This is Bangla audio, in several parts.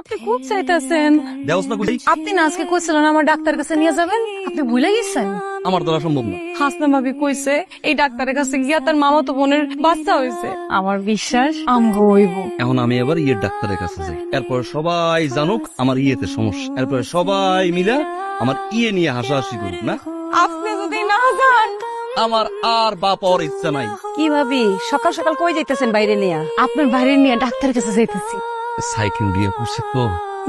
আপনি খুব চাইতেছেন। দেওস না কই আপনি না আজকে কইছিলেন আমার ডাক্তার কাছে নিয়ে যাবেন, আপনি ভুলে গেছেন। আমার দ্বারা সম্ভব না। হাসনা ভাবি কইছে এই ডাক্তারের কাছে গিয়া তার মামাতো বোনের বাচ্চা হয়েছে। আমার বিশ্বাস আমগো হইব। এখন আমি এবার ইয়ের ডাক্তারের কাছে যাই, এরপর সবাই জানুক আমার ইয়েতে সমস্যা, এরপর সবাই মিলে আমার ইয়ে নিয়ে হাসাহাসি করুক না। আপনি যদি না যান, আমার আর বাপ হওয়ার ইচ্ছা নাই। কি ভাবি সকাল সকাল কই যাইতেছেন বাইরে নিয়ে? আপনার বাইরে নিয়ে ডাক্তারের কাছে যাইতেছি। সাইকেল দিয়ে পড়ছে তো।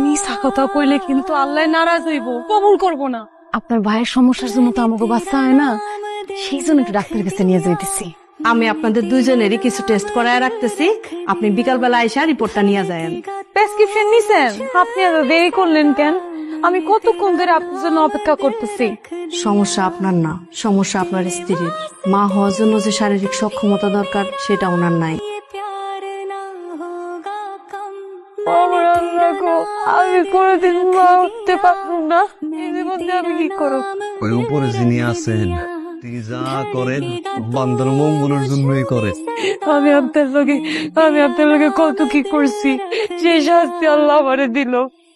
মিশা কথা কইলে কিন্তু আল্লাহ নারাজ হইব, কবুল করব না। আপনার ভাইয়ের সমস্যার জন্য তো আমাকে বাচ্চা হয় না, সেই জন্য একটু ডাক্তারের কাছে নিয়ে যাইতেছি। আমি আপনাদের দুইজনেরই কিছু টেস্ট করায় রাখতেছি, আপনি বিকালবেলা আইসা রিপোর্টটা নিয়ে যায়েন। প্রেসক্রিপশন নিছেন? আপনি এত দেরি করলেন কেন? আমি কতক্ষণ ধরে আপনার জন্য অপেক্ষা করতেছি। সমস্যা আপনার না, সমস্যা আপনার স্ত্রীর। মা হওয়ার জন্য যে শারীরিক সক্ষমতা দরকার সেটা ওনার নাই। আমি কোনোদিন মা উঠতে পারবো না, এর মধ্যে আমি কি করব? ওই উপরে যিনি আছেন তিনি যা করেন বান্দার মঙ্গলের জন্যই করে। আমি আপনার লগে কত কি করছি, সেই শাস্তি আল্লাহ আমারে দিল।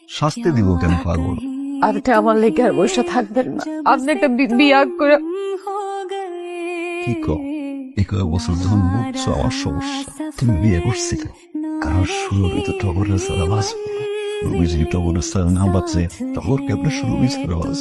শাস্তি দিব কেন পাগল? আপনি আমার লেগে আর বসে থাকবেন না। আপনি একটা বিয়া করে কি কো? এই কয়েক বছর যখন বুঝছো আমার সমস্যা, তুমি বিয়ে করছিলে কারণ সুরভি তো টগরের সারা বাস রবি যদি টগরের সারা না বাঁচে টগর কেমন সুরভি সারা বাস।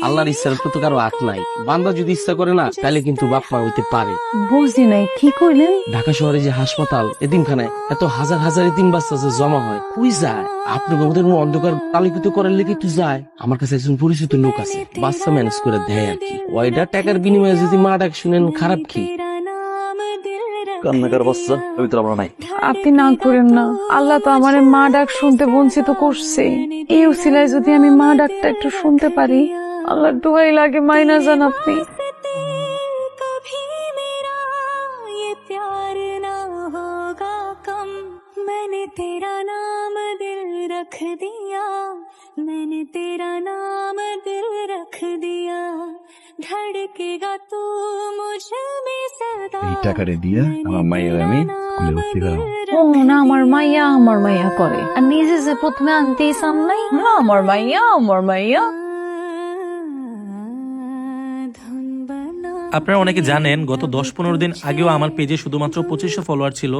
আল্লাহর ইচ্ছার তো কারো আট নাই। বান্দা যদি ইচ্ছা করে না তাহলে কিন্তু বাপ মা হইতে পারে। বুঝি নাই, কি কইলেন? ঢাকা শহরে যে হাসপাতাল, এতিমখানায় এত হাজার হাজার এতিম বাচ্চা যে জমা হয়, কই যায়? আপনি আমাদের অন্ধকার তালিকিত করার লেগে কি যায়? আমার কাছে একজন পরিচিত লোক আছে, বাচ্চা ম্যানেজ করে দেয় আর কি। ওইটা টাকার বিনিময়ে যদি মা ডাক শুনেন, খারাপ কি? কান্নাকার বাচ্চা পবিত্র আমরা নাই। আপনি না করেন না, আল্লাহ তো আমার মা ডাক শুনতে বঞ্চিত করছে। এই উসিলায় যদি আমি মা ডাকটা একটু শুনতে পারি, আল্লাহর দোয়াই লাগে মাইনা যান আপনি। तेरा नाम दिल रख दिया, मैंने तेरा नाम दिल रख दिया, धड़केगा तू मुझ में सदा। এই টাকাটা দিয়ে আমার মায়ের আমি স্কুলে ভর্তি করাবো। ও না, আমার মাইয়া করে। আর নিজে যে প্রথমে আনতেই চান নাই, না আমার মাইয়া। আপনারা অনেকে জানেন গত 10-15 দিন আগেও আমার পেজে শুধুমাত্র 2500 ফলোয়ার ছিল।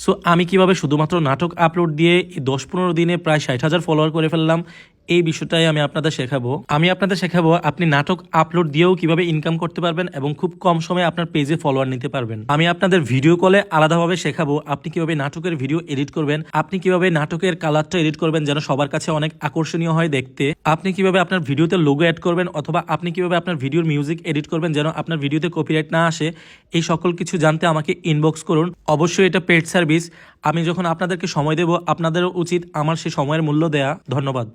সো আমি কিভাবে শুধুমাত্র নাটক আপলোড দিয়ে এই 10-15 দিনে প্রায় 60,000 ফলোয়ার করে ফেললাম, এই বিষয়টাই আমি আপনাদের শেখাবো। আপনি নাটক আপলোড দিয়েও কিভাবে ইনকাম করতে পারবেন এবং খুব কম সময়ে আপনার পেজে ফলোয়ার নিতে পারবেন। আমি আপনাদের ভিডিও কলে আলাদাভাবে শেখাবো আপনি কিভাবে নাটকের ভিডিও এডিট করবেন, আপনি কিভাবে নাটকের কালারটা এডিট করবেন যেন সবার কাছে অনেক আকর্ষণীয় হয় দেখতে, আপনি কিভাবে আপনার ভিডিওতে লোগো অ্যাড করবেন, অথবা আপনি কিভাবে আপনার ভিডিওর মিউজিক এডিট করবেন যেন আপনার ভিডিওতে কপিরাইট না আসে। এই সকল কিছু জানতে আমাকে ইনবক্স করুন। অবশ্যই এটা পেড সার্ভিস। আমি যখন আপনাদেরকে সময় দেব, আপনাদেরও উচিত আমার সেই সময়ের মূল্য দেয়া। ধন্যবাদ।